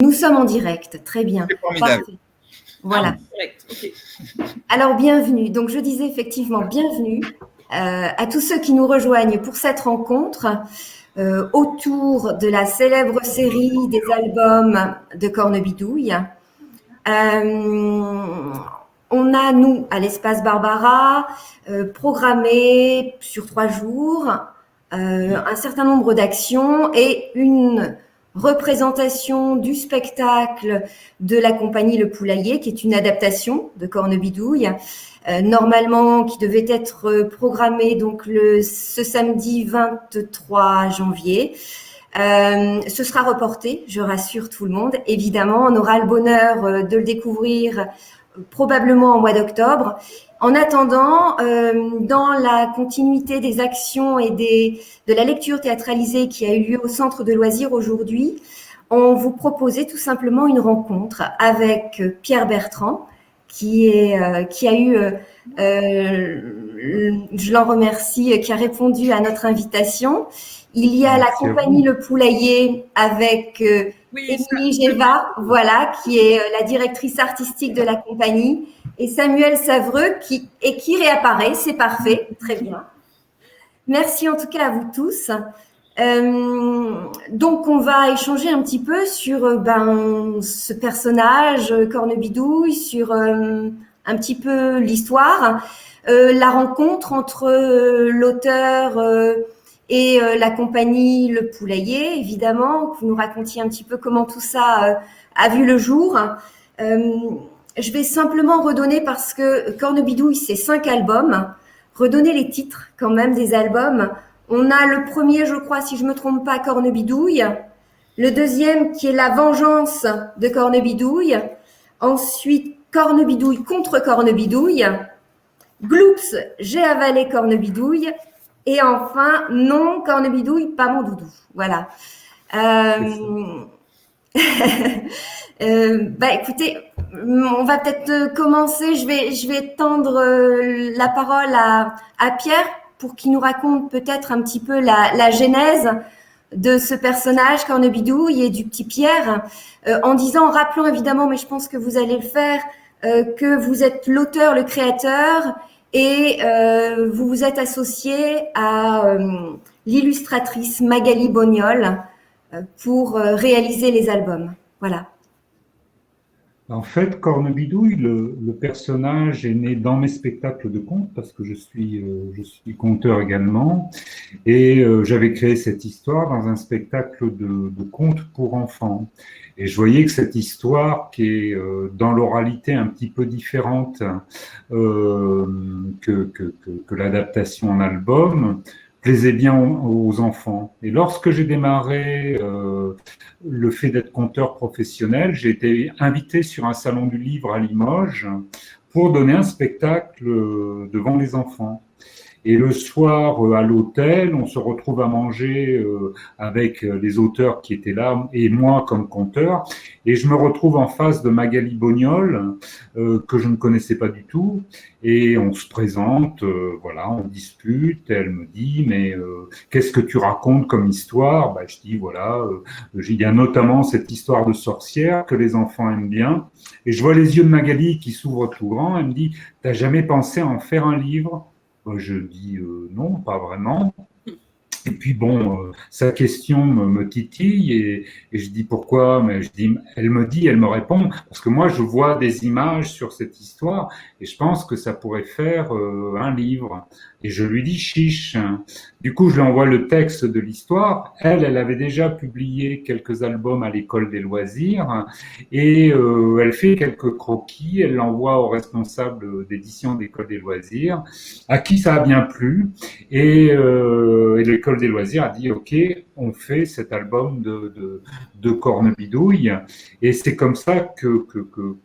Nous sommes en direct, très bien. C'est formidable. Parfait. Voilà. Direct, okay. Alors, bienvenue. Donc, je disais effectivement bienvenue à tous ceux qui nous rejoignent pour cette rencontre autour de la célèbre série des albums de Cornebidouille. On a, nous, à l'Espace Barbara, programmé sur 3 jours un certain nombre d'actions et une représentation du spectacle de la compagnie Le Poulailler, qui est une adaptation de Cornebidouille, normalement qui devait être programmée donc ce samedi 23 janvier. Ce sera reporté, je rassure tout le monde. Évidemment, on aura le bonheur de le découvrir probablement au mois d'octobre. En attendant, dans la continuité des actions et de la lecture théâtralisée qui a eu lieu au centre de loisirs aujourd'hui, on vous proposait tout simplement une rencontre avec Pierre Bertrand, qui a eu, je l'en remercie, qui a répondu à notre invitation. Il y a la compagnie Le Poulailler avec Émilie Géva, voilà, qui est la directrice artistique de la compagnie, et Samuel Savreux qui réapparaît, c'est parfait, très bien. Merci en tout cas à vous tous. Donc on va échanger un petit peu sur ce personnage Cornebidouille, sur un petit peu l'histoire, la rencontre entre l'auteur et la compagnie Le Poulailler, évidemment, que vous nous racontiez un petit peu comment tout ça a vu le jour. Je vais simplement redonner, parce que Cornebidouille, c'est 5 albums, redonner les titres quand même des albums. On a le premier, je crois, si je me trompe pas, Cornebidouille. Le deuxième, qui est La Vengeance de Cornebidouille. Ensuite, Cornebidouille contre Cornebidouille. Gloops, j'ai avalé Cornebidouille. Et enfin, non, Cornebidouille, pas mon doudou. Voilà. Écoutez, on va peut-être commencer. Je vais tendre la parole à Pierre pour qu'il nous raconte peut-être un petit peu la genèse de ce personnage Cornebidouille et du petit Pierre, rappelant évidemment, mais je pense que vous allez le faire, que vous êtes l'auteur, le créateur, et vous vous êtes associé à l'illustratrice Magali Bognol pour réaliser les albums. Voilà. En fait, Cornebidouille, le personnage est né dans mes spectacles de contes, parce que je suis conteur également, et j'avais créé cette histoire dans un spectacle de contes pour enfants. Et je voyais que cette histoire, qui est dans l'oralité un petit peu différente que l'adaptation en album, plaisait bien aux enfants. Et lorsque j'ai démarré le fait d'être conteur professionnel, j'ai été invité sur un salon du livre à Limoges pour donner un spectacle devant les enfants. Et le soir, à l'hôtel, on se retrouve à manger avec les auteurs qui étaient là et moi comme conteur. Et je me retrouve en face de Magali Bognol, que je ne connaissais pas du tout. Et on se présente, voilà, on discute. Elle me dit, mais qu'est-ce que tu racontes comme histoire? Je dis, voilà, il y a notamment cette histoire de sorcière que les enfants aiment bien. Et je vois les yeux de Magali qui s'ouvrent tout grand. Elle me dit, t'as jamais pensé à en faire un livre? Je dis non, pas vraiment. Et puis bon, sa question me titille et je dis pourquoi, mais elle me répond, parce que moi je vois des images sur cette histoire et je pense que ça pourrait faire un livre. Et je lui dis chiche. Du coup, je lui envoie le texte de l'histoire. Elle avait déjà publié quelques albums à l'école des loisirs et elle fait quelques croquis. Elle l'envoie au responsable d'édition d'école des loisirs, à qui ça a bien plu. Et l'école des loisirs a dit ok, on fait cet album de Cornebidouille. Et c'est comme ça que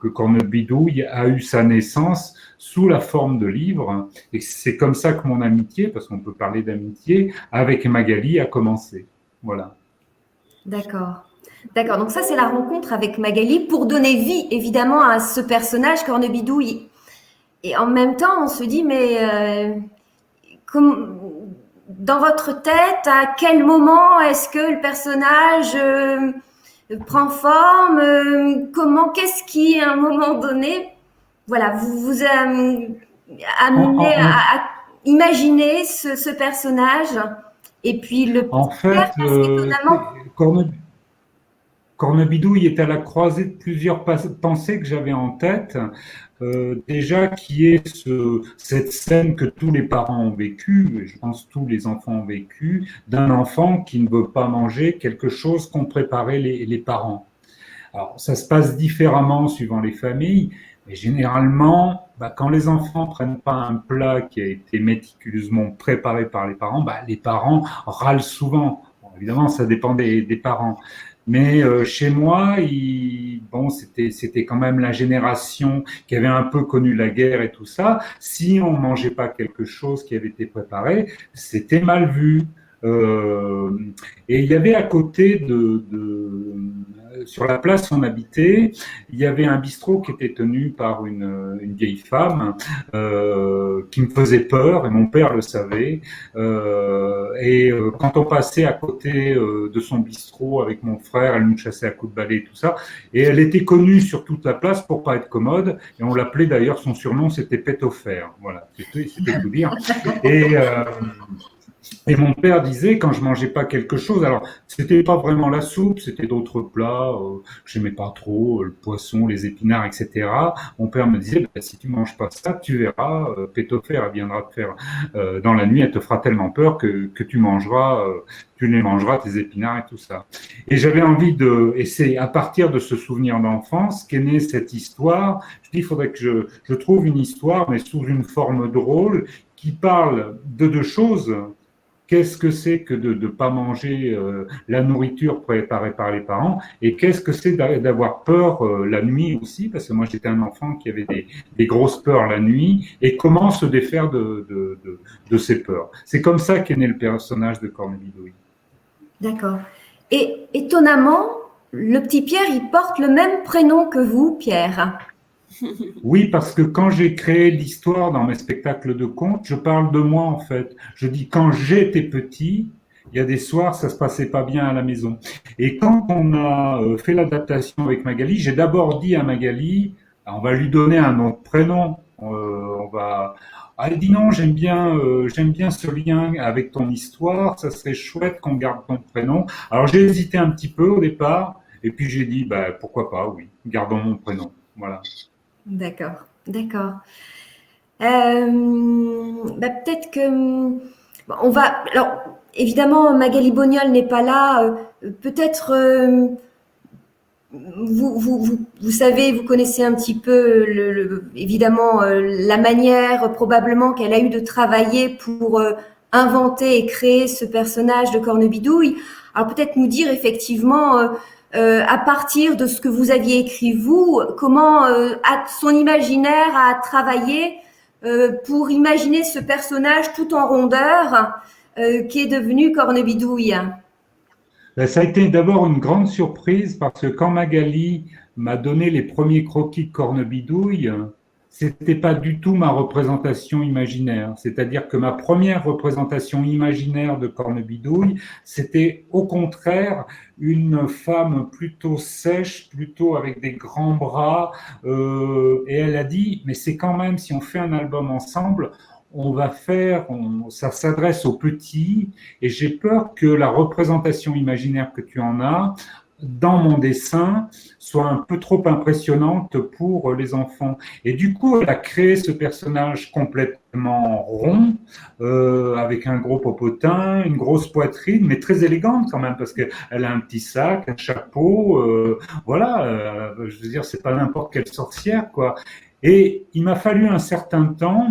Cornebidouille a eu sa naissance sous la forme de livre. Et c'est comme ça que mon amitié, parce qu'on peut parler d'amitié, avec Magali a commencé. Voilà. D'accord. D'accord. Donc ça, c'est la rencontre avec Magali pour donner vie, évidemment, à ce personnage Cornebidouille. Et en même temps, on se dit, mais dans votre tête, à quel moment est-ce que le personnage prend forme? Qu'est-ce qui, à un moment donné, voilà, vous a En, amené en- à imaginer ce personnage et puis le en petit Pierre, fait, parce qu'étonnamment, Cornebidouille est à la croisée de plusieurs pensées que j'avais en tête. Déjà, qui est cette scène que tous les parents ont vécue, et je pense tous les enfants ont vécu, d'un enfant qui ne veut pas manger quelque chose qu'ont préparé les parents. Alors, ça se passe différemment suivant les familles, mais généralement, quand les enfants prennent pas un plat qui a été méticuleusement préparé par les parents, les parents râlent souvent. Bon, évidemment, ça dépend des parents. Mais chez moi, bon, c'était quand même la génération qui avait un peu connu la guerre et tout ça. Si on mangeait pas quelque chose qui avait été préparé, c'était mal vu. Euh, et il y avait à côté sur la place où on habitait, il y avait un bistrot qui était tenu par une vieille femme qui me faisait peur, et mon père le savait. Quand on passait à côté de son bistrot avec mon frère, elle nous chassait à coups de balai et tout ça. Et elle était connue sur toute la place pour pas être commode. Et on l'appelait d'ailleurs, son surnom, c'était Pète au fer. Voilà, c'était tout dire. Et, euh, et mon père disait, quand je mangeais pas quelque chose, alors c'était pas vraiment la soupe, c'était d'autres plats, j'aimais pas trop, le poisson, les épinards, etc. Mon père me disait, si tu manges pas ça, tu verras, Pétofer, elle viendra te faire dans la nuit, elle te fera tellement peur que tu les mangeras, tes épinards et tout ça. Et j'avais envie et c'est à partir de ce souvenir d'enfance qu'est née cette histoire. Je dis, il faudrait que je trouve une histoire, mais sous une forme drôle, qui parle de deux choses. Qu'est-ce que c'est que de ne pas manger la nourriture préparée par les parents, et qu'est-ce que c'est d'avoir peur la nuit aussi, parce que moi j'étais un enfant qui avait des grosses peurs la nuit, et comment se défaire de ces peurs. C'est comme ça qu'est né le personnage de Cornebidouille. d'accord. Et étonnamment, le petit Pierre, il porte le même prénom que vous, Pierre. Oui, parce que quand j'ai créé l'histoire dans mes spectacles de contes, je parle de moi en fait. Je dis quand j'étais petit, il y a des soirs, ça se passait pas bien à la maison. Et quand on a fait l'adaptation avec Magali, j'ai d'abord dit à Magali, on va lui donner un autre prénom. On va. Ah, elle dit non, j'aime bien ce lien avec ton histoire. Ça serait chouette qu'on garde ton prénom. Alors j'ai hésité un petit peu au départ, et puis j'ai dit, pourquoi pas, oui, gardons mon prénom. Voilà. D'accord, d'accord. Peut-être que on va. Alors, évidemment, Magali Bognol n'est pas là. Peut-être vous savez, vous connaissez un petit peu évidemment la manière probablement qu'elle a eu de travailler pour inventer et créer ce personnage de Cornebidouille. Alors peut-être nous dire effectivement à partir de ce que vous aviez écrit vous, comment son imaginaire a travaillé pour imaginer ce personnage tout en rondeur qui est devenu Cornebidouille. Ça a été d'abord une grande surprise parce que quand Magali m'a donné les premiers croquis de Cornebidouille, c'était pas du tout ma représentation imaginaire. C'est-à-dire que ma première représentation imaginaire de Cornebidouille, c'était au contraire une femme plutôt sèche, plutôt avec des grands bras. Et elle a dit, mais c'est quand même, si on fait un album ensemble, ça s'adresse aux petits, et j'ai peur que la représentation imaginaire que tu en as dans mon dessin soit un peu trop impressionnante pour les enfants. Et du coup, elle a créé ce personnage complètement rond, avec un gros popotin, une grosse poitrine, mais très élégante quand même, parce qu'elle a un petit sac, un chapeau, voilà, je veux dire, c'est pas n'importe quelle sorcière, quoi. Et il m'a fallu un certain temps,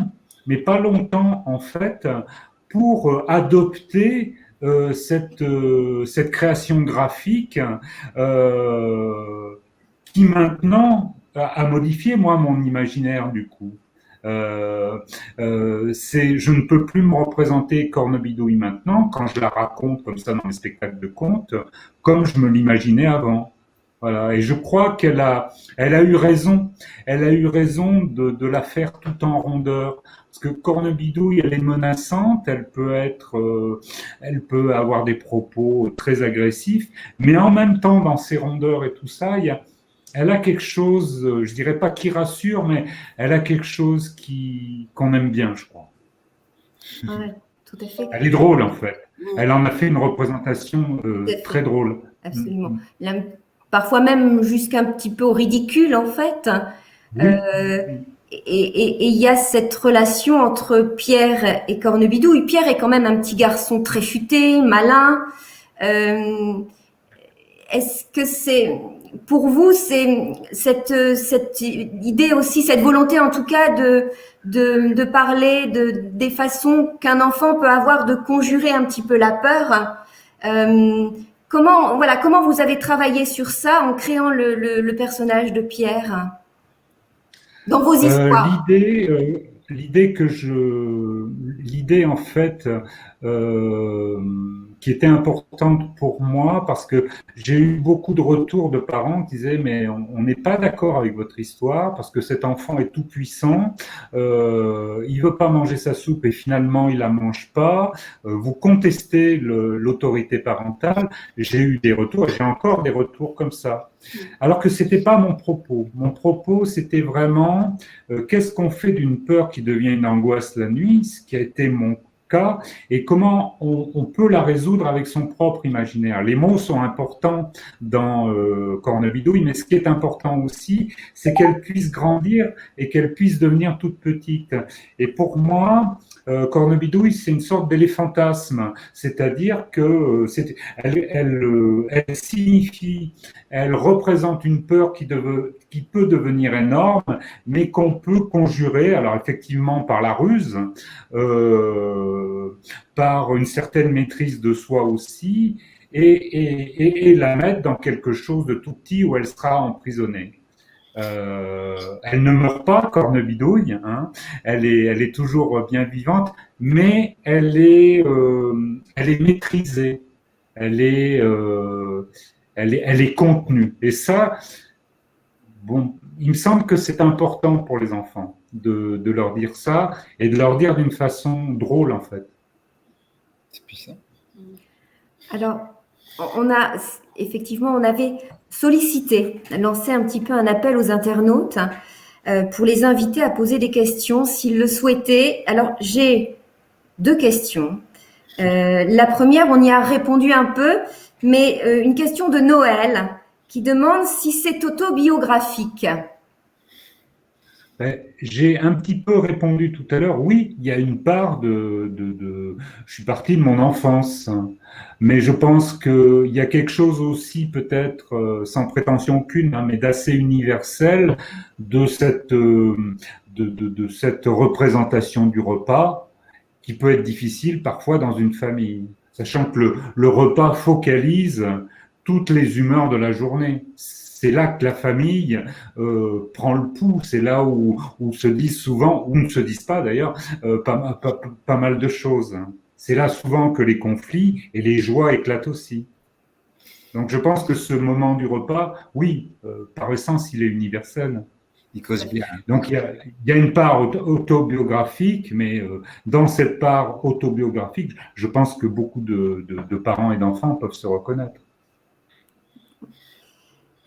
mais pas longtemps en fait, pour adopter cette création graphique qui maintenant a modifié moi mon imaginaire du coup. Je ne peux plus me représenter Cornebidouille maintenant quand je la raconte comme ça dans les spectacles de contes, comme je me l'imaginais avant. Voilà. Et je crois elle a eu raison. Elle a eu raison de la faire tout en rondeur. Parce que Cornebidouille, elle est menaçante, elle peut avoir des propos très agressifs, mais en même temps, dans ses rondeurs et tout ça, elle a quelque chose, je dirais pas qui rassure, mais elle a quelque chose qu'on aime bien, je crois. Ouais, tout à fait. Elle est drôle, en fait. Elle en a fait une représentation très drôle. Absolument. Parfois même jusqu'un petit peu au ridicule, en fait. Oui. Et il y a cette relation entre Pierre et Cornebidouille. Pierre est quand même un petit garçon très futé, malin. Est-ce que c'est, pour vous, c'est cette idée aussi, cette volonté en tout cas de parler des façons qu'un enfant peut avoir de conjurer un petit peu la peur. Comment vous avez travaillé sur ça en créant le personnage de Pierre dans vos histoires? L'idée en fait euh, qui était importante pour moi parce que j'ai eu beaucoup de retours de parents qui disaient mais on n'est pas d'accord avec votre histoire parce que cet enfant est tout puissant, il veut pas manger sa soupe et finalement il la mange pas, vous contestez l'autorité parentale. J'ai eu des retours, j'ai encore des retours comme ça. Alors que c'était pas mon propos. Mon propos, c'était vraiment qu'est-ce qu'on fait d'une peur qui devient une angoisse la nuit, ce qui a été mon cas, et comment on peut la résoudre avec son propre imaginaire. Les mots sont importants dans Cornebidouille, mais ce qui est important aussi, c'est qu'elle puisse grandir et qu'elle puisse devenir toute petite. Et pour moi, Cornebidouille, c'est une sorte d'éléphantasme, c'est-à-dire que elle signifie, elle représente une peur qui peut devenir énorme, mais qu'on peut conjurer, alors effectivement par la ruse, par une certaine maîtrise de soi aussi, et la mettre dans quelque chose de tout petit où elle sera emprisonnée. Elle ne meurt pas, Cornebidouille, hein. Elle est toujours bien vivante, mais elle est maîtrisée, elle est, elle est contenue. Et ça, bon, il me semble que c'est important pour les enfants de leur dire ça et de leur dire d'une façon drôle, en fait. C'est puissant. Alors, on avait sollicité, lancé un petit peu un appel aux internautes pour les inviter à poser des questions s'ils le souhaitaient. Alors, j'ai 2 questions. La première, on y a répondu un peu, mais une question de Noël qui demande si c'est autobiographique. J'ai un petit peu répondu tout à l'heure. Oui, il y a une part je suis parti de mon enfance, mais je pense qu'il y a quelque chose aussi, peut-être, sans prétention aucune, hein, mais d'assez universel de cette représentation du repas qui peut être difficile parfois dans une famille, sachant que le repas focalise toutes les humeurs de la journée. C'est là que la famille prend le pouls, c'est là où se disent souvent, ou ne se disent pas d'ailleurs, pas mal de choses. C'est là souvent que les conflits et les joies éclatent aussi. Donc je pense que ce moment du repas, oui, par essence, il est universel. Il cause bien. Donc il y a une part autobiographique, mais dans cette part autobiographique, je pense que beaucoup de parents et d'enfants peuvent se reconnaître.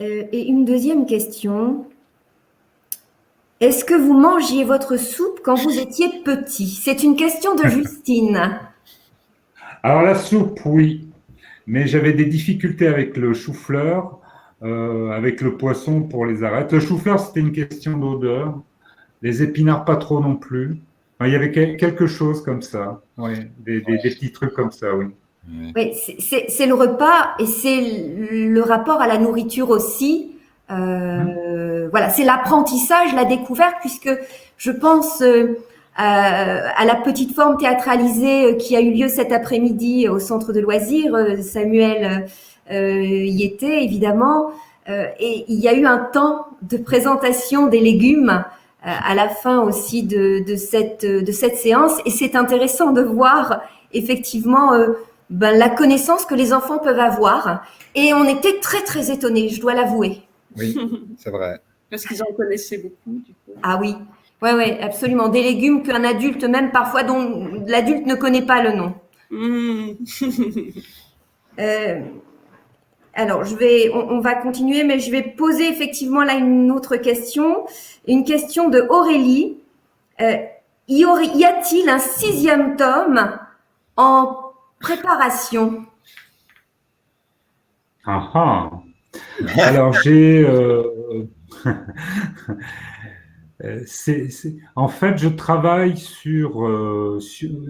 Et une deuxième question. Est-ce que vous mangiez votre soupe quand vous étiez petit? C'est une question de Justine. Alors la soupe, oui, mais j'avais des difficultés avec le chou-fleur, avec le poisson pour les arêtes. Le chou-fleur, c'était une question d'odeur. Les épinards, pas trop non plus. Enfin, il y avait quelque chose comme ça. Oui, des petits trucs comme ça, oui. Oui, c'est le repas et c'est le rapport à la nourriture aussi. Voilà, c'est l'apprentissage, la découverte, puisque je pense à la petite forme théâtralisée qui a eu lieu cet après-midi au centre de loisirs. Samuel y était évidemment, et il y a eu un temps de présentation des légumes à la fin aussi de cette séance, et c'est intéressant de voir effectivement la connaissance que les enfants peuvent avoir. Et on était très, très étonnés, je dois l'avouer. Oui, c'est vrai. Parce qu'ils en connaissaient beaucoup, du coup. Ah oui, ouais, absolument. Des légumes qu'un adulte, même parfois, dont l'adulte ne connaît pas le nom. Alors, on va continuer, mais je vais poser effectivement là une autre question. Une question de Aurélie. Y a-t-il un 6e tome en préparation? Ah ah. Alors j'ai en fait, je travaille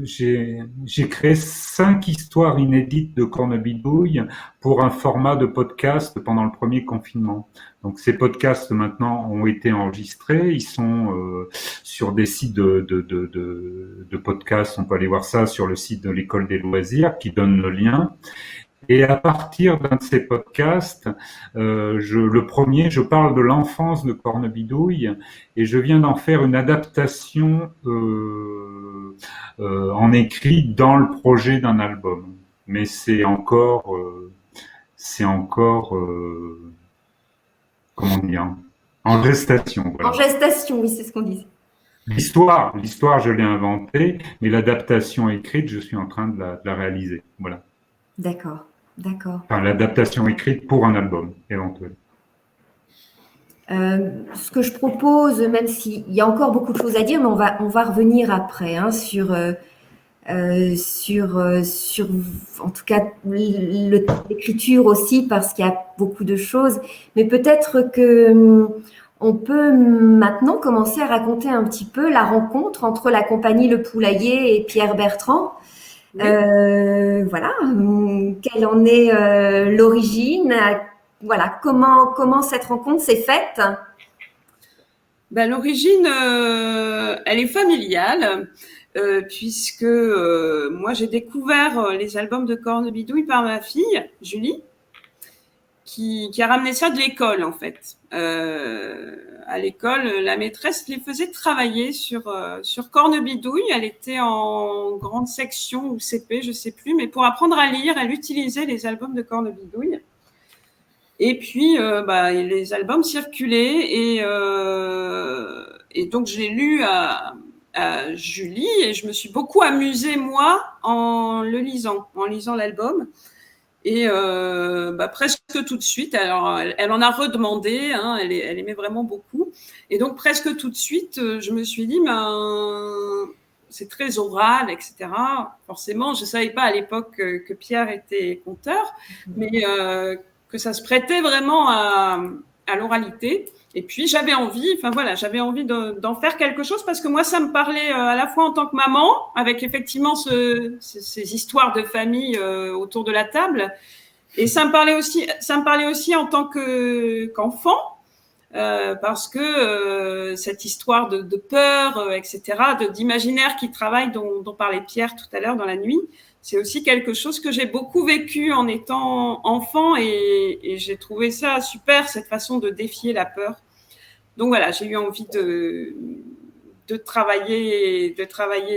j'ai créé 5 histoires inédites de Cornebidouille pour un format de podcast pendant le premier confinement. Donc, ces podcasts maintenant ont été enregistrés. Ils sont sur des sites de podcasts. On peut aller voir ça sur le site de l'École des loisirs qui donne le lien. Et à partir d'un de ces podcasts, le premier, je parle de l'enfance de Cornebidouille et je viens d'en faire une adaptation en écrit dans le projet d'un album. Mais c'est encore comment dire, en gestation. Voilà. En gestation, oui, c'est ce qu'on dit. L'histoire, je l'ai inventée, mais l'adaptation écrite, je suis en train de la réaliser. Voilà. D'accord. Enfin, l'adaptation écrite pour un album, éventuel. Ce que je propose, même s'il y a encore beaucoup de choses à dire, mais on va revenir après sur en tout cas l'écriture aussi, parce qu'il y a beaucoup de choses. Mais peut-être que on peut maintenant commencer à raconter un petit peu la rencontre entre la compagnie Le Poulailler et Pierre Bertrand. Oui. Voilà, quelle en est l'origine, voilà, comment cette rencontre s'est faite? L'origine, elle est familiale, puisque moi j'ai découvert les albums de Cornebidouille par ma fille, Julie, qui a ramené ça de l'école en fait. À l'école, la maîtresse les faisait travailler sur Cornebidouille. Elle était en grande section ou CP, je sais plus, mais pour apprendre à lire, elle utilisait les albums de Cornebidouille. Et puis, les albums circulaient et donc j'ai lu à Julie et je me suis beaucoup amusée moi en lisant l'album. Et presque tout de suite, alors elle en a redemandé, hein, elle aimait vraiment beaucoup. Et donc presque tout de suite, je me suis dit, c'est très oral, etc. Forcément, je ne savais pas à l'époque que Pierre était conteur, mais que ça se prêtait vraiment à l'oralité. Et puis j'avais envie d'en faire quelque chose parce que moi ça me parlait à la fois en tant que maman, avec effectivement ces histoires de famille autour de la table, et ça me parlait aussi en tant qu'enfant, parce que cette histoire de peur, etc., d'imaginaire qui travaille, dont parlait Pierre tout à l'heure dans la nuit, c'est aussi quelque chose que j'ai beaucoup vécu en étant enfant et j'ai trouvé ça super, cette façon de défier la peur. Donc voilà, j'ai eu envie de travailler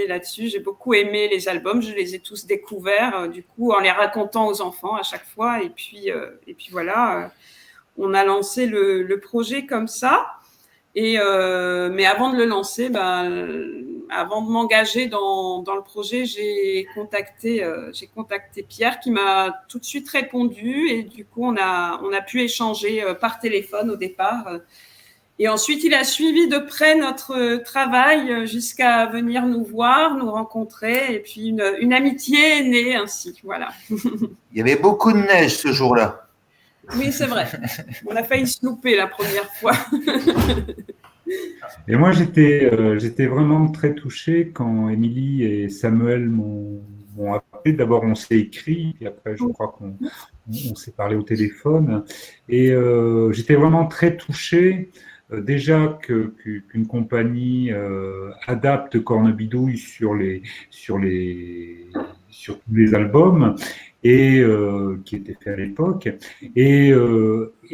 là-dessus. J'ai beaucoup aimé les albums, je les ai tous découverts, du coup, en les racontant aux enfants à chaque fois. Et puis voilà, on a lancé le projet comme ça. Mais avant de le lancer, avant de m'engager dans le projet, j'ai contacté Pierre qui m'a tout de suite répondu et du coup on a pu échanger par téléphone au départ. Et ensuite, il a suivi de près notre travail jusqu'à venir nous voir, nous rencontrer. Et puis, une amitié est née ainsi. Voilà. Il y avait beaucoup de neige ce jour-là. Oui, c'est vrai. On a failli se louper la première fois. Et moi, j'étais vraiment très touché quand Émilie et Samuel m'ont appelé. D'abord, on s'est écrit, puis après, je crois qu'on s'est parlé au téléphone. Et j'étais vraiment très touché. Déjà qu'une compagnie adapte Cornebidouille sur tous les albums et qui étaient faits à l'époque et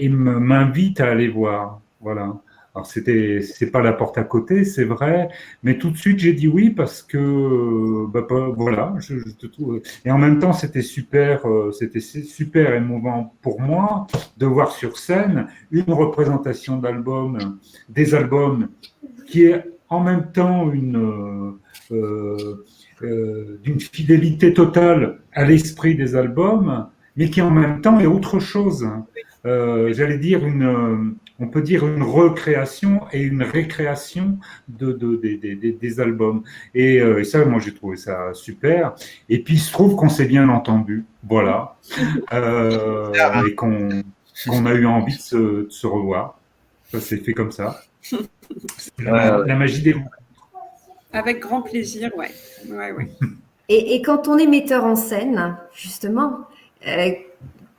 m'invite à aller voir. Voilà. Alors c'est pas la porte à côté, c'est vrai, mais tout de suite j'ai dit oui parce que voilà, je te trouve. Et en même temps c'était super émouvant pour moi de voir sur scène une représentation des albums qui est en même temps d'une fidélité totale à l'esprit des albums, mais qui en même temps est autre chose. J'allais dire on peut dire une recréation et une récréation des albums. Et ça, moi, j'ai trouvé ça super. Et puis, il se trouve qu'on s'est bien entendu, voilà, et qu'on a eu envie de se revoir. Ça s'est fait comme ça. C'est la magie des mots. Avec grand plaisir, ouais. Et quand on est metteur en scène, justement,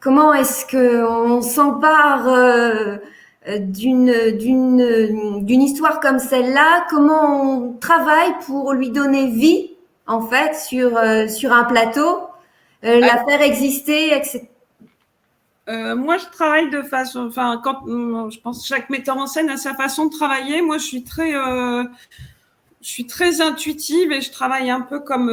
comment est-ce qu'on s'empare d'une histoire comme celle-là? Comment on travaille pour lui donner vie, en fait, sur un plateau, la faire exister, etc. Moi, je travaille de façon, je pense que chaque metteur en scène a sa façon de travailler. Moi, je suis très intuitive et je travaille un peu comme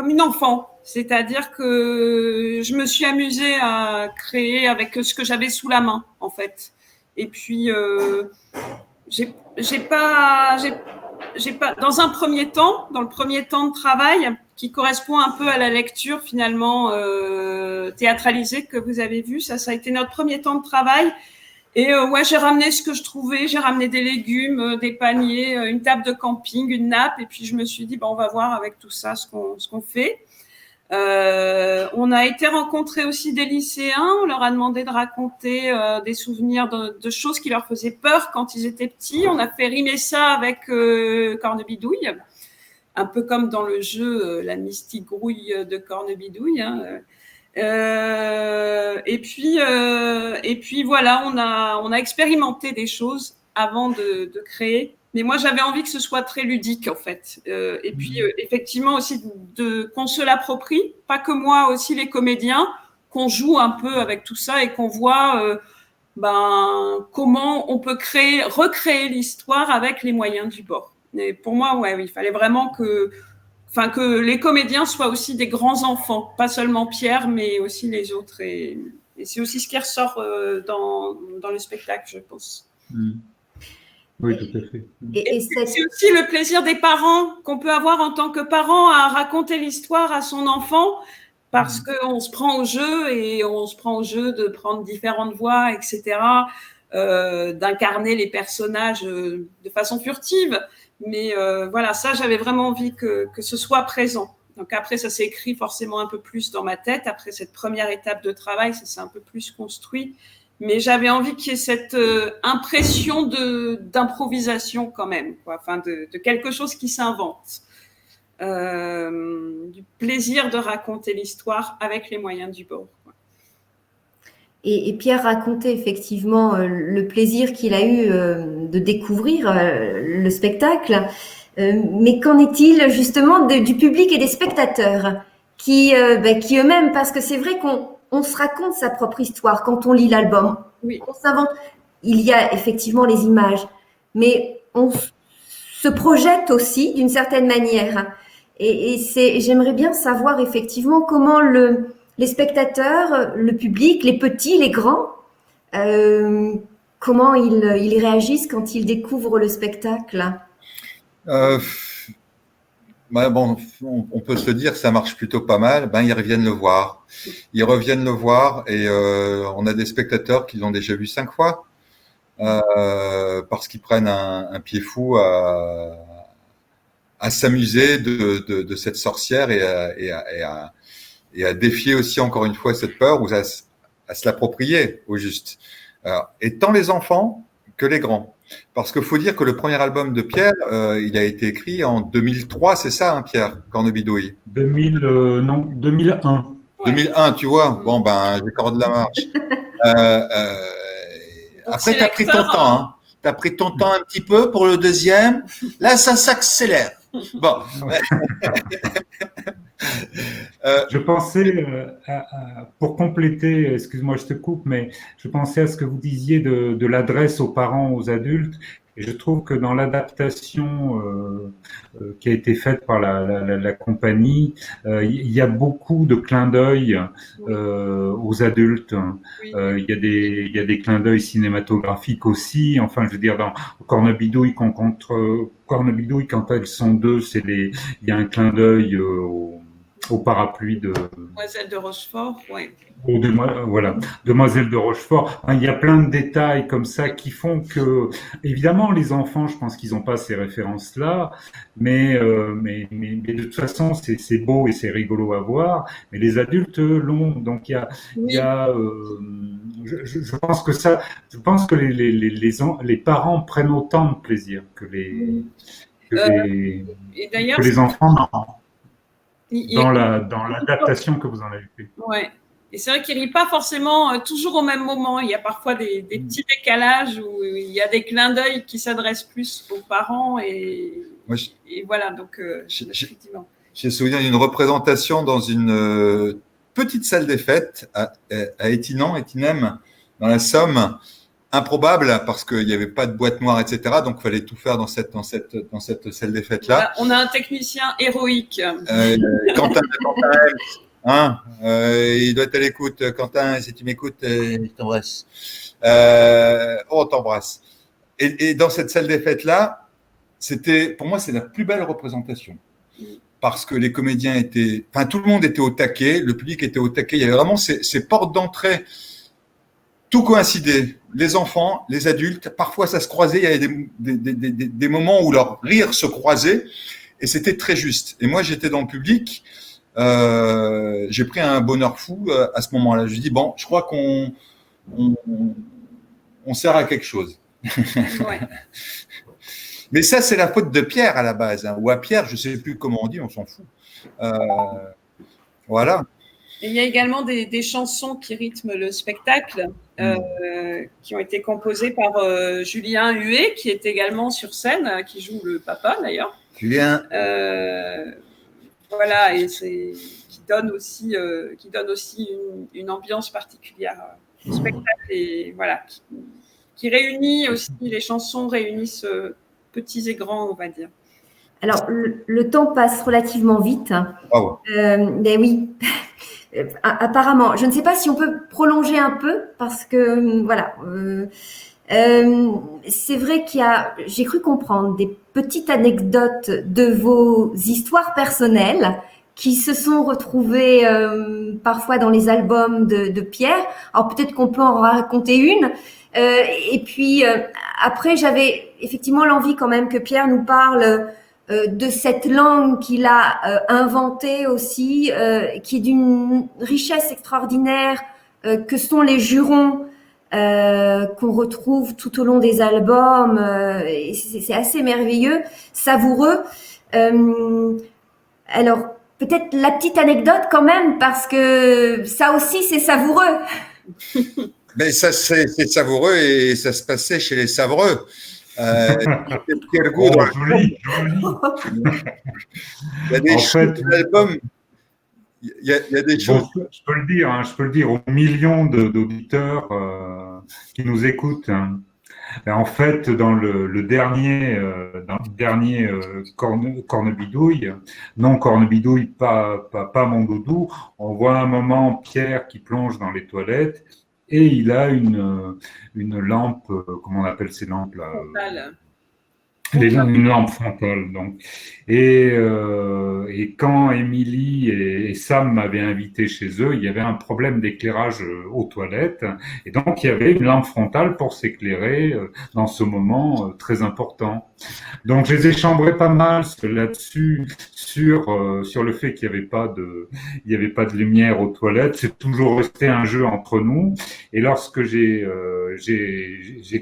une enfant. C'est-à-dire que je me suis amusée à créer avec ce que j'avais sous la main, en fait. Et puis, j'ai pas, dans le premier temps de travail, qui correspond un peu à la lecture finalement théâtralisée que vous avez vue, ça a été notre premier temps de travail. Et j'ai ramené ce que je trouvais, j'ai ramené des légumes, des paniers, une table de camping, une nappe, et puis je me suis dit on va voir avec tout ça ce qu'on fait. On a été rencontrer aussi des lycéens, on leur a demandé de raconter des souvenirs de choses qui leur faisaient peur quand ils étaient petits. On a fait rimer ça avec Cornebidouille, un peu comme dans le jeu La mystique grouille de Cornebidouille. Et puis voilà, on a expérimenté des choses avant de créer. Mais moi, j'avais envie que ce soit très ludique, en fait. Et puis, effectivement, aussi qu'on se l'approprie, pas que moi, aussi les comédiens, qu'on joue un peu avec tout ça et qu'on voit comment on peut recréer l'histoire avec les moyens du bord. Et pour moi, il fallait vraiment que les comédiens soient aussi des grands enfants, pas seulement Pierre, mais aussi les autres. Et c'est aussi ce qui ressort dans le spectacle, je pense. Oui, tout à fait. Et c'est aussi le plaisir des parents qu'on peut avoir en tant que parent à raconter l'histoire à son enfant, parce qu'on se prend au jeu et on se prend au jeu de prendre différentes voix, etc., d'incarner les personnages de façon furtive. Mais voilà, ça, j'avais vraiment envie que ce soit présent. Donc après, ça s'est écrit forcément un peu plus dans ma tête. Après cette première étape de travail, ça s'est un peu plus construit. Mais j'avais envie qu'il y ait cette impression d'improvisation quand même, quoi. Enfin, de quelque chose qui s'invente. Du plaisir de raconter l'histoire avec les moyens du bord. Et Pierre racontait effectivement le plaisir qu'il a eu de découvrir le spectacle. Mais qu'en est-il justement du public et des spectateurs qui eux-mêmes, parce que c'est vrai qu'on se raconte sa propre histoire quand on lit l'album. Oui. On s'invente. Il y a effectivement les images, mais on se projette aussi d'une certaine manière. Et j'aimerais bien savoir effectivement comment les spectateurs, le public, les petits, les grands, comment ils réagissent quand ils découvrent le spectacle. On peut se le dire, ça marche plutôt pas mal. Ils reviennent le voir. Ils reviennent le voir et on a des spectateurs qui l'ont déjà vu 5 fois parce qu'ils prennent un pied fou à s'amuser de cette sorcière et à défier aussi encore une fois cette peur ou à se l'approprier au juste. Et tant les enfants que les grands. Parce qu'il faut dire que le premier album de Pierre, il a été écrit en 2003, c'est ça, hein, Pierre Cornebidouille 2001. 2001, tu vois. Bon, j'accorde la marche. Après, tu as pris ton temps. Hein. Tu as pris ton temps un petit peu pour le deuxième. Là, ça s'accélère. Bon. Je pensais, pour compléter, excuse-moi, je te coupe, mais je pensais à ce que vous disiez de l'adresse aux parents, aux adultes, Et je trouve que dans l'adaptation qui a été faite par la compagnie, il y a beaucoup de clins d'œil aux adultes. Oui. Il y a des clins d'œil cinématographiques aussi. Enfin, je veux dire, dans Cornebidouille, Cornebidouille, quand elles sont deux, il y a un clin d'œil au parapluie de Demoiselle de Rochefort, ouais. voilà, Demoiselle de Rochefort. Il y a plein de détails comme ça qui font que, évidemment, les enfants, je pense qu'ils n'ont pas ces références-là, mais de toute façon, c'est beau et c'est rigolo à voir. Mais les adultes l'ont. Donc je pense que les parents prennent autant de plaisir que les enfants dans l'adaptation que vous en avez fait. Ouais. Et c'est vrai qu'il ne rit pas forcément toujours au même moment. Il y a parfois des petits décalages où il y a des clins d'œil qui s'adressent plus aux parents et voilà. Donc, effectivement. J'ai souvenir d'une représentation dans une petite salle des fêtes à Étinem, dans la Somme. Improbable parce qu'il n'y avait pas de boîte noire, etc. Donc, il fallait tout faire dans cette salle des fêtes-là. On a un technicien héroïque. Quentin hein, il doit être à l'écoute. Quentin, si tu m'écoutes, je t'embrasse. On t'embrasse. Et dans cette salle des fêtes-là, pour moi, c'est la plus belle représentation. Parce que les comédiens tout le monde était au taquet, le public était au taquet. Il y avait vraiment ces portes d'entrée. Tout coïncidait, les enfants, les adultes, parfois ça se croisait, il y avait des moments où leur rire se croisait et c'était très juste. Et moi j'étais dans le public, j'ai pris un bonheur fou à ce moment-là. Je dis bon, je crois qu'on sert à quelque chose. Ouais. Mais ça c'est la faute de Pierre à la base, hein, ou à Pierre, je ne sais plus comment on dit, on s'en fout. Voilà. Et il y a également des chansons qui rythment le spectacle, qui ont été composées par Julien Huet, qui est également sur scène, qui joue le papa d'ailleurs. Julien. Voilà, et qui donne aussi une ambiance particulière au spectacle et voilà, qui réunit aussi, les chansons réunissent petits et grands, on va dire. Alors, le temps passe relativement vite. Bravo. Mais oui. Apparemment, je ne sais pas si on peut prolonger un peu parce que voilà, c'est vrai j'ai cru comprendre des petites anecdotes de vos histoires personnelles qui se sont retrouvées parfois dans les albums de Pierre. Alors peut-être qu'on peut en raconter une. Et puis après, j'avais effectivement l'envie quand même que Pierre nous parle de cette langue qu'il a inventée aussi, qui est d'une richesse extraordinaire, que sont les jurons qu'on retrouve tout au long des albums. Et c'est assez merveilleux, savoureux. Alors, peut-être la petite anecdote quand même, parce que ça aussi, c'est savoureux. Mais ça, c'est savoureux et ça se passait chez les Savreux. Quel goût joli. Il y a des choses dans l'album. Il y a des choses. Bon, je peux le dire aux millions d'auditeurs qui nous écoutent. Hein. En fait, dans le dernier Cornebidouille, non Cornebidouille, pas mon doudou, on voit un moment Pierre qui plonge dans les toilettes. Et il a une lampe, comment on appelle ces lampes-là ? Une lampe frontale, donc. Et quand Émilie et Sam m'avaient invité chez eux, il y avait un problème d'éclairage aux toilettes. Et donc, il y avait une lampe frontale pour s'éclairer dans ce moment très important. Donc, je les ai chambrés pas mal là-dessus, sur le fait qu'il n'y avait pas de lumière aux toilettes. C'est toujours resté un jeu entre nous. Et lorsque j'ai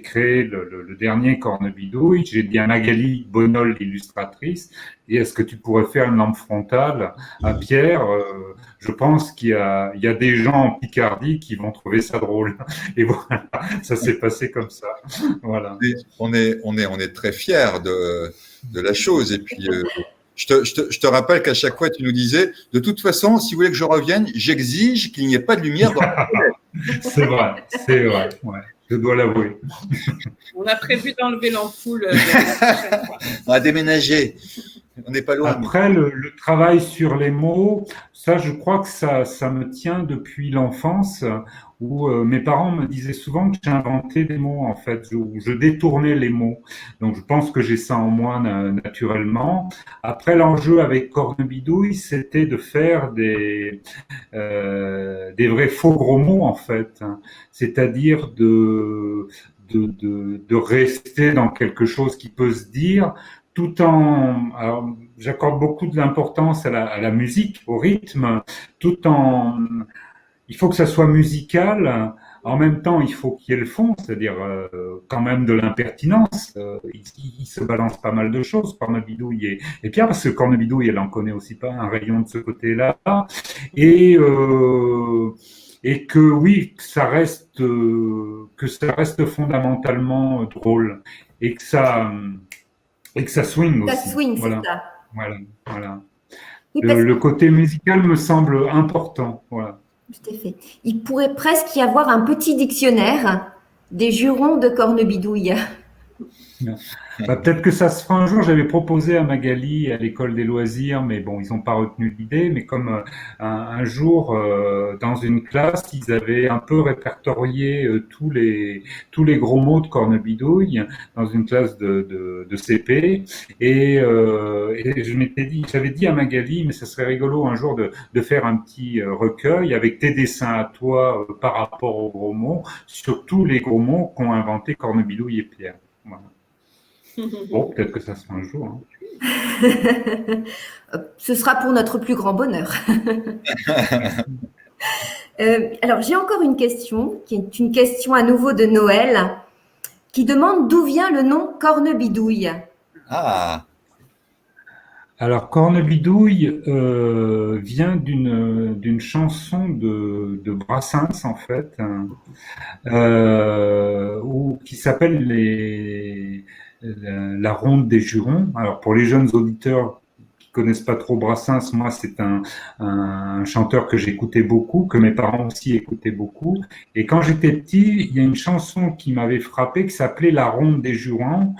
créé le dernier Cornebidouille, j'ai dit à Magali Bonol, l'illustratrice, et est-ce que tu pourrais faire une lampe frontale à Pierre? Je pense qu'il y a des gens en Picardie qui vont trouver ça drôle. Et voilà, ça s'est passé comme ça. Voilà. On est très fiers de la chose. Et puis, je te rappelle qu'à chaque fois, tu nous disais, de toute façon, si vous voulez que je revienne, j'exige qu'il n'y ait pas de lumière dans la toilette. C'est vrai. Ouais. je dois l'avouer. On a prévu d'enlever l'ampoule la prochaine fois. On va déménager. On n'est pas loin. Après, le travail sur les mots, ça, je crois que ça me tient depuis l'enfance, où mes parents me disaient souvent que j'inventais des mots, en fait, je détournais les mots. Donc, je pense que j'ai ça en moi naturellement. Après, l'enjeu avec Cornebidouille, c'était de faire des vrais faux gros mots, en fait, hein. C'est-à-dire de rester dans quelque chose qui peut se dire, tout en, alors, j'accorde beaucoup d'importance à la musique, au rythme, tout en, il faut que ça soit musical. En même temps, il faut qu'il y ait le fond, c'est-à-dire quand même de l'impertinence. Il se balance pas mal de choses, Cornebidouille et Pierre, parce que Cornebidouille, elle en connaît aussi pas un rayon de ce côté-là. Et, et que oui, que ça reste fondamentalement drôle et que ça swing Ça aussi. swing, Voilà. c'est ça. Voilà. Oui, parce Le côté musical me semble important. Voilà. Tout à fait. Il pourrait presque y avoir un petit dictionnaire des jurons de Cornebidouille. Bah, peut-être que ça se fera un jour. J'avais proposé à Magali à l'école des loisirs, mais bon, ils n'ont pas retenu l'idée. Mais comme un jour, dans une classe, ils avaient un peu répertorié tous les gros mots de Cornebidouille dans une classe de CP. Et j'avais dit à Magali, mais ça serait rigolo un jour de faire un petit recueil avec tes dessins à toi par rapport aux gros mots, sur tous les gros mots qu'ont inventé Cornebidouille et Pierre. Voilà. Bon, peut-être que ça sera un jour. Hein. Ce sera pour notre plus grand bonheur. Alors, j'ai encore une question, qui est une question à nouveau de Noël, qui demande d'où vient le nom Cornebidouille. Ah, Alors, Cornebidouille vient d'une chanson de Brassens, en fait, hein, qui s'appelle la ronde des jurons. Alors, pour les jeunes auditeurs qui connaissent pas trop Brassens, moi, c'est un chanteur que j'écoutais beaucoup, que mes parents aussi écoutaient beaucoup. Et quand j'étais petit, il y a une chanson qui m'avait frappé qui s'appelait La ronde des jurons,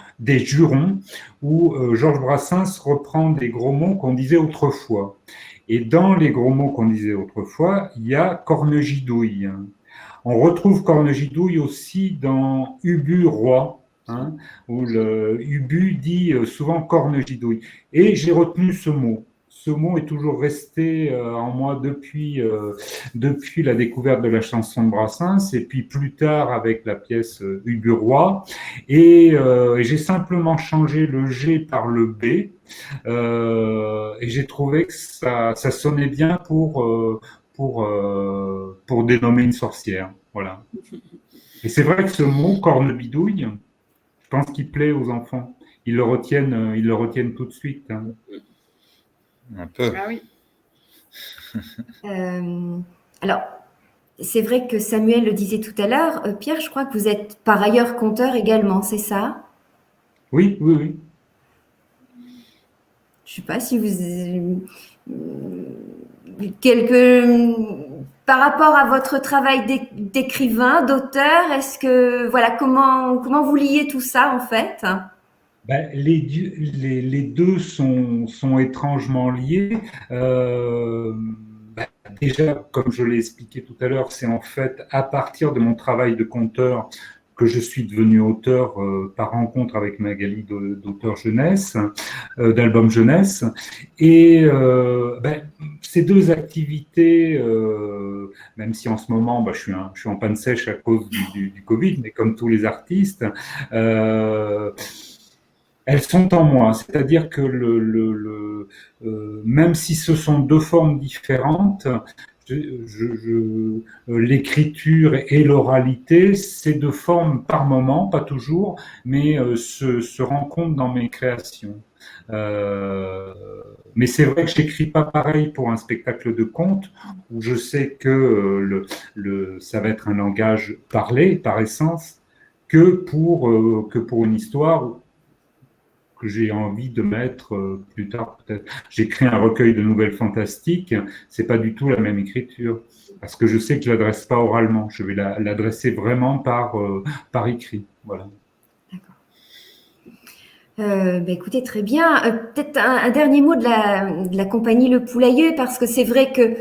où Georges Brassens reprend des gros mots qu'on disait autrefois. Et dans les gros mots qu'on disait autrefois, il y a cornegidouille. On retrouve cornegidouille aussi dans Ubu Roi, hein, où le Ubu dit souvent cornegidouille. Et j'ai retenu ce mot. Ce mot est toujours resté en moi depuis la découverte de la chanson de Brassens et puis plus tard avec la pièce Ubu Roi. Et j'ai simplement changé le G par le B et j'ai trouvé que ça sonnait bien pour dénommer une sorcière. Voilà. Et c'est vrai que ce mot cornebidouille, je pense qu'il plaît aux enfants. Ils le retiennent tout de suite. Hein. un peu. Ah oui. Alors, c'est vrai que Samuel le disait tout à l'heure. Pierre, je crois que vous êtes par ailleurs conteur également, c'est ça? Oui, oui, oui. Je sais pas si vous par rapport à votre travail d'écrivain, d'auteur, est-ce que voilà comment vous liez tout ça en fait? Ben, les deux sont étrangement liés. Ben, déjà, comme je l'ai expliqué tout à l'heure, c'est en fait à partir de mon travail de conteur que je suis devenu auteur par rencontre avec Magali d'auteur jeunesse, d'album jeunesse. Et ben, ces deux activités, même si en ce moment je suis en panne sèche à cause du Covid, mais comme tous les artistes, elles sont en moi. C'est-à-dire que même si ce sont deux formes différentes, l'écriture et l'oralité, ces deux formes par moment, pas toujours, mais se rencontrent dans mes créations. Mais c'est vrai que j'écris pas pareil pour un spectacle de conte où je sais que ça va être un langage parlé par essence que pour une histoire que j'ai envie de mettre plus tard. Peut-être. J'écris un recueil de nouvelles fantastiques, c'est pas du tout la même écriture, parce que je sais que je l'adresse pas oralement, je vais l'adresser vraiment par écrit. Voilà. Écoutez, très bien. Peut-être un dernier mot de la compagnie Le Poulailler, parce que c'est vrai que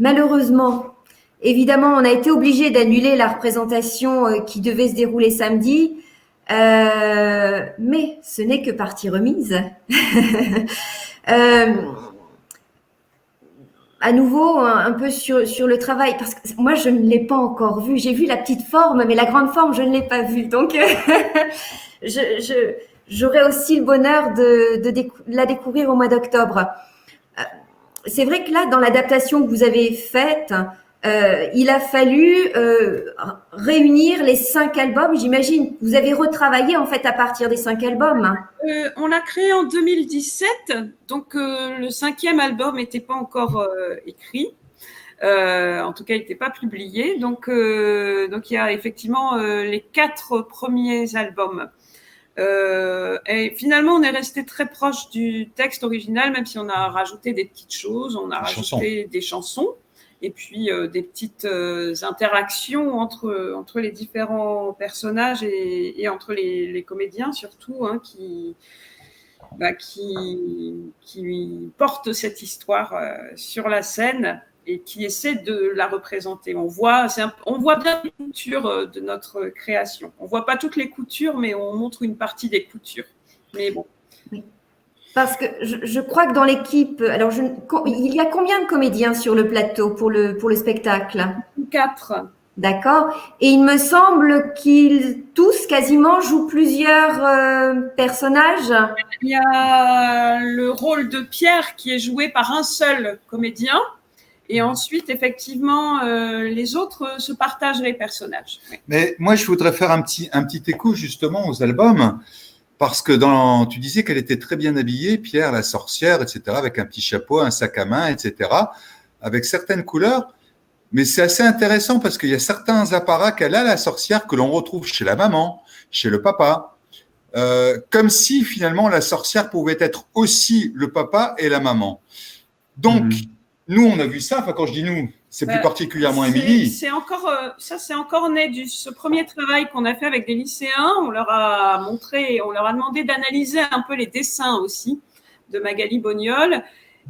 malheureusement, évidemment, on a été obligé d'annuler la représentation qui devait se dérouler samedi, mais ce n'est que partie remise. À nouveau, un peu sur le travail, parce que moi, je ne l'ai pas encore vu. J'ai vu la petite forme, mais la grande forme, je ne l'ai pas vue. Donc, j'aurai aussi le bonheur de la découvrir au mois d'octobre. C'est vrai que là, dans l'adaptation que vous avez faite, il a fallu réunir les 5 albums. J'imagine vous avez retravaillé en fait à partir des 5 albums. On l'a créé en 2017, donc le 5e album n'était pas encore écrit. En tout cas, il n'était pas publié. Donc il y a effectivement les 4 premiers albums. Et finalement, on est resté très proche du texte original, même si on a rajouté des petites choses, on a rajouté des chansons, et puis des petites interactions entre les différents personnages et entre les comédiens surtout, hein, qui portent cette histoire sur la scène et qui essaie de la représenter. On voit bien les coutures de notre création. On voit pas toutes les coutures, mais on montre une partie des coutures. Mais bon. Oui. Parce que je crois que dans l'équipe, alors il y a combien de comédiens sur le plateau pour le spectacle? 4. D'accord. Et il me semble qu'ils tous quasiment jouent plusieurs personnages. Il y a le rôle de Pierre qui est joué par un seul comédien. Et ensuite, effectivement, les autres se partagent les personnages. Oui. Mais moi, je voudrais faire un petit écho justement aux albums, parce que tu disais qu'elle était très bien habillée, Pierre, la sorcière, etc., avec un petit chapeau, un sac à main, etc., avec certaines couleurs. Mais c'est assez intéressant parce qu'il y a certains apparats qu'elle a, la sorcière, que l'on retrouve chez la maman, chez le papa. Comme si finalement la sorcière pouvait être aussi le papa et la maman. Donc, nous, on a vu ça, enfin quand je dis nous, c'est plus particulièrement Émilie. C'est encore né de ce premier travail qu'on a fait avec des lycéens. On leur a demandé d'analyser un peu les dessins aussi de Magali Bognol.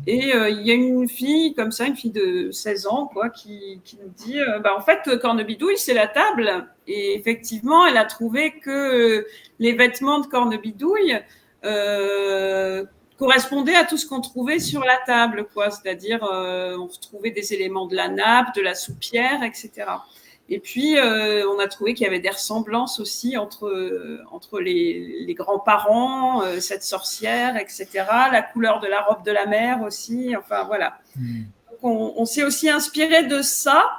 Et il y a une fille comme ça, une fille de 16 ans, quoi, qui nous dit en fait, Cornebidouille, c'est la table. Et effectivement, elle a trouvé que les vêtements de Cornebidouille correspondaient à tout ce qu'on trouvait sur la table, quoi. C'est-à-dire, on retrouvait des éléments de la nappe, de la soupière, etc. Et puis, on a trouvé qu'il y avait des ressemblances aussi entre les grands-parents, cette sorcière, etc. La couleur de la robe de la mère aussi. Enfin, voilà. Donc, on s'est aussi inspiré de ça,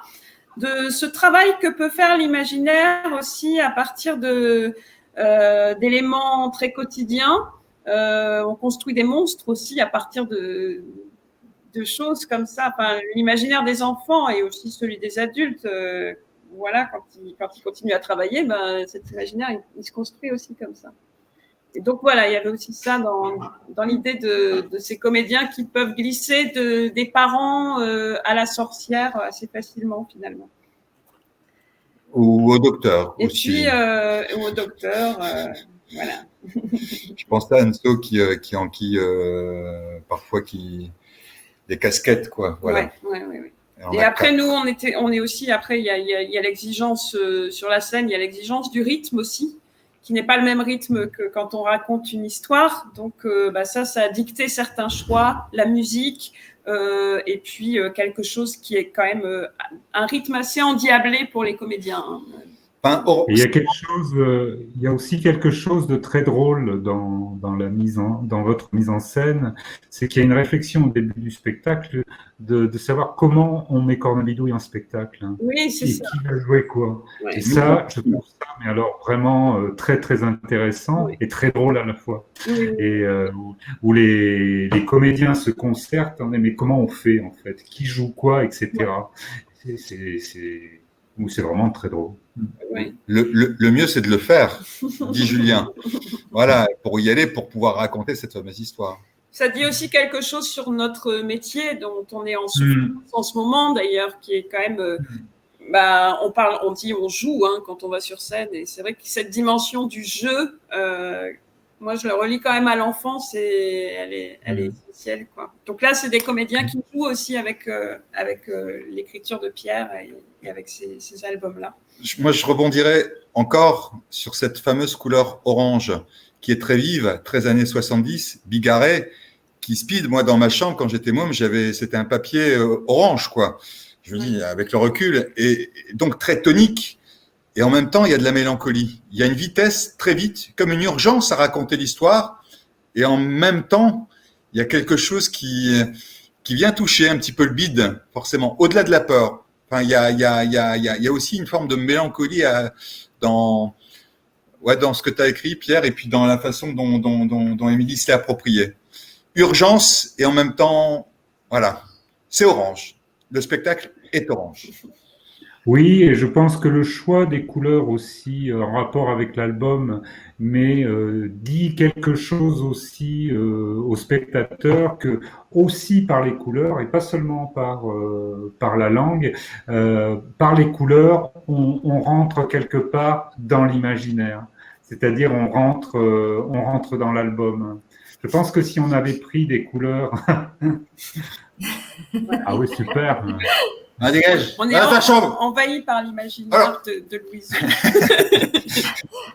de ce travail que peut faire l'imaginaire aussi à partir d'éléments très quotidiens. On construit des monstres aussi à partir de choses comme ça. Enfin, l'imaginaire des enfants et aussi celui des adultes. Voilà, quand ils continuent à travailler, cet imaginaire, il se construit aussi comme ça. Et donc voilà, il y avait aussi ça dans l'idée de ces comédiens qui peuvent glisser des parents à la sorcière assez facilement finalement. Ou au docteur et aussi. Et puis au docteur, voilà. Je pense à Anso qui enquille parfois des casquettes, quoi. Voilà. Ouais. Et après, nous, on est aussi, après, il y a l'exigence sur la scène, il y a l'exigence du rythme aussi, qui n'est pas le même rythme que quand on raconte une histoire. Donc, ça a dicté certains choix, la musique, et puis quelque chose qui est quand même un rythme assez endiablé pour les comédiens. Hein. Il y a aussi quelque chose de très drôle dans votre mise en scène, c'est qu'il y a une réflexion au début du spectacle de savoir comment on met Cornebidouille en spectacle. Hein, oui, c'est ça. Et qui va jouer quoi. Ouais. Et ça, je trouve ça, mais alors vraiment très très intéressant et très drôle à la fois. Oui. Et où les comédiens se concertent, hein, mais comment on fait en fait, qui joue quoi, etc. Ouais. C'est vraiment très drôle. Oui. Le mieux, c'est de le faire, dit Julien. Voilà, pour y aller, pour pouvoir raconter cette fameuse histoire. Ça dit aussi quelque chose sur notre métier dont on est en souffrance en ce moment d'ailleurs, qui est quand même, on dit on joue quand on va sur scène, et c'est vrai que cette dimension du jeu, moi je le relie quand même à l'enfance et elle est essentielle, quoi. Donc là, c'est des comédiens qui jouent aussi avec l'écriture de Pierre et avec ces albums-là. Moi, je rebondirais encore sur cette fameuse couleur orange qui est très vive, très années 70, bigarrée, qui speed. Moi, dans ma chambre, quand j'étais môme, c'était un papier orange, quoi. Je me dis, avec le recul, et donc très tonique. Et en même temps, il y a de la mélancolie. Il y a une vitesse très vite, comme une urgence à raconter l'histoire. Et en même temps, il y a quelque chose qui vient toucher un petit peu le bide, forcément, au-delà de la peur. Enfin, il y a aussi une forme de mélancolie dans ce que tu as écrit, Pierre, et puis dans la façon dont Émilie s'est appropriée. Urgence et en même temps, voilà, c'est orange. Le spectacle est orange. Oui, et je pense que le choix des couleurs aussi en rapport avec l'album, mais dit quelque chose aussi au spectateur, que aussi par les couleurs et pas seulement par la langue, par les couleurs, on rentre quelque part dans l'imaginaire. C'est-à-dire on rentre dans l'album. Je pense que si on avait pris des couleurs, ah oui, super. Ah, dégage. On est envahi par l'imaginaire de Louise.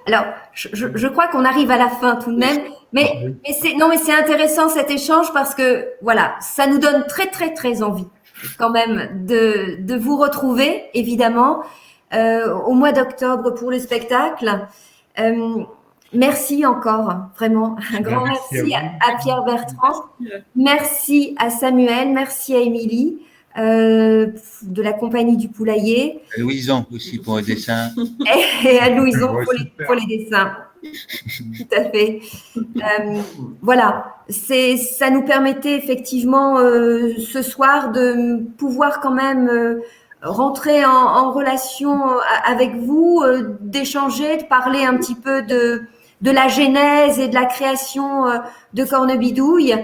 Alors, je crois qu'on arrive à la fin tout de même, mais c'est intéressant cet échange parce que voilà, ça nous donne très très très envie quand même de vous retrouver évidemment au mois d'octobre pour le spectacle. Merci encore, vraiment un grand merci à Pierre Bertrand, merci à Samuel, merci à Émilie. De la compagnie du Poulailler. À Louison aussi pour les dessins. Et à Louison pour les dessins. Tout à fait. Voilà, ça nous permettait effectivement ce soir de pouvoir quand même rentrer en relation avec vous, d'échanger, de parler un petit peu de la genèse et de la création de Cornebidouille.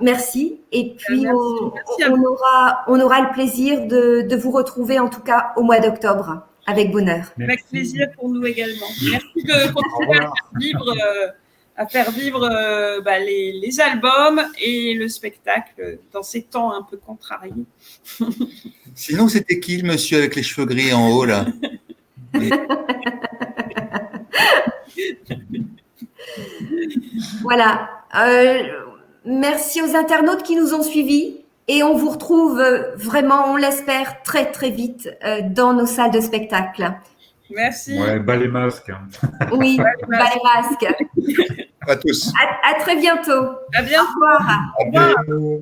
Merci. Et puis, on aura le plaisir de vous retrouver, en tout cas, au mois d'octobre, avec bonheur. Merci. Avec plaisir pour nous également. Merci de continuer à faire vivre les albums et le spectacle dans ces temps un peu contrariés. Sinon, c'était qui le monsieur avec les cheveux gris en haut, là? Voilà. Merci aux internautes qui nous ont suivis et on vous retrouve vraiment, on l'espère, très très vite dans nos salles de spectacle. Merci. Ouais, bas les masques. Oui, bas les masques. À tous. À très bientôt. À bientôt. Au revoir. À bientôt.